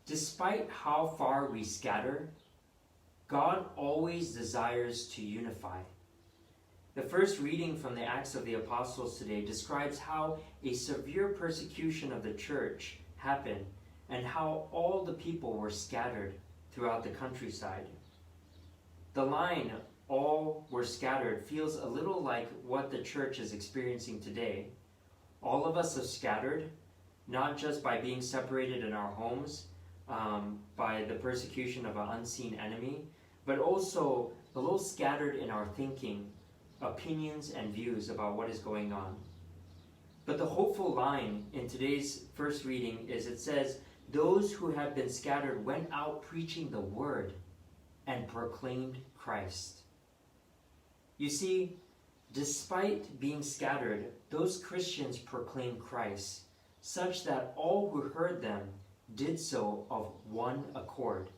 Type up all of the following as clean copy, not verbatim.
Despite how far we scatter, God always desires to unify. The first reading from the Acts of the Apostles today describes how a severe persecution of the church happened and how all the people were scattered throughout the countryside. The line, "all were scattered," feels a little like what the church is experiencing today. All of us are scattered, not just by being separated in our homes, by the persecution of an unseen enemy, but also a little scattered in our thinking, opinions, and views about what is going on. But the hopeful line in today's first reading is it says, "Those who have been scattered went out preaching the word and proclaimed Christ." You see, despite being scattered, those Christians proclaimed Christ, such that all who heard them did so of one accord.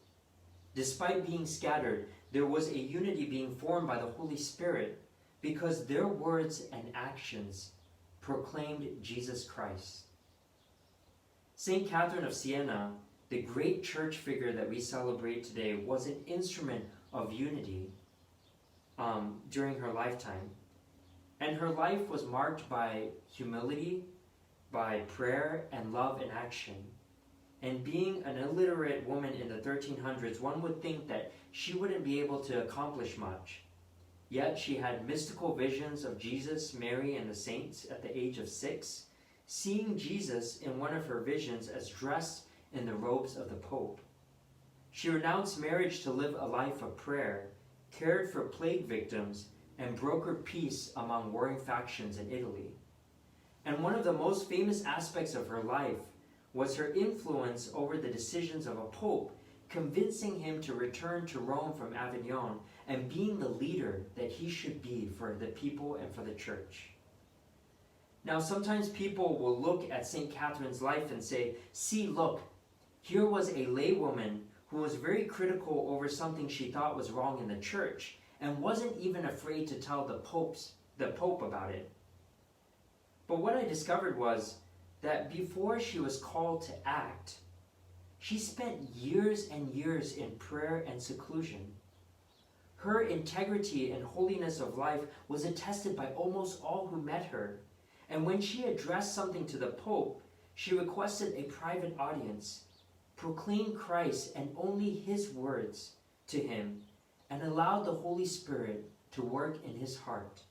Despite being scattered, there was a unity being formed by the Holy Spirit because their words and actions proclaimed Jesus Christ. St. Catherine of Siena, the great church figure that we celebrate today, was an instrument of unity during her lifetime. And her life was marked by humility, by prayer, and love in action. And being an illiterate woman in the 1300s, one would think that she wouldn't be able to accomplish much. Yet she had mystical visions of Jesus, Mary, and the saints at the age of 6, seeing Jesus in one of her visions as dressed in the robes of the Pope. She renounced marriage to live a life of prayer, cared for plague victims, and brokered peace among warring factions in Italy. And one of the most famous aspects of her life was her influence over the decisions of a pope, convincing him to return to Rome from Avignon and being the leader that he should be for the people and for the church. Now, sometimes people will look at St. Catherine's life and say, "See, look, here was a laywoman who was very critical over something she thought was wrong in the church and wasn't even afraid to tell the Pope about it." But what I discovered was that before she was called to act, she spent years and years in prayer and seclusion. Her integrity and holiness of life was attested by almost all who met her. And when she addressed something to the Pope, she requested a private audience, proclaimed Christ and only his words to him, and allowed the Holy Spirit to work in his heart.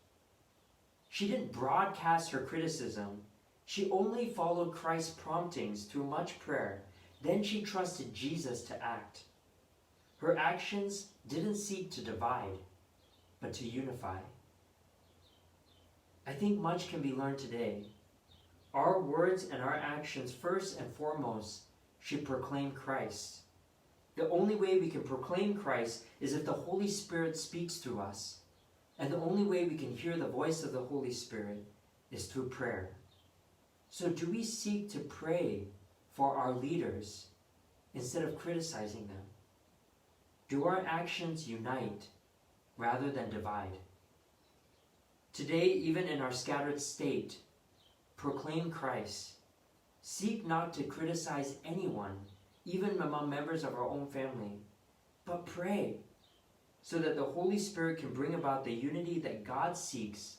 She didn't broadcast her criticism. She only followed Christ's promptings through much prayer. Then she trusted Jesus to act. Her actions didn't seek to divide, but to unify. I think much can be learned today. Our words and our actions, first and foremost, should proclaim Christ. The only way we can proclaim Christ is if the Holy Spirit speaks through us. And the only way we can hear the voice of the Holy Spirit is through prayer. So do we seek to pray for our leaders instead of criticizing them? Do our actions unite rather than divide? Today, even in our scattered state, proclaim Christ. Seek not to criticize anyone, even among members of our own family, but pray so that the Holy Spirit can bring about the unity that God seeks,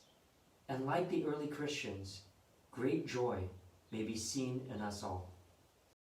and like the early Christians, great joy may be seen in us all.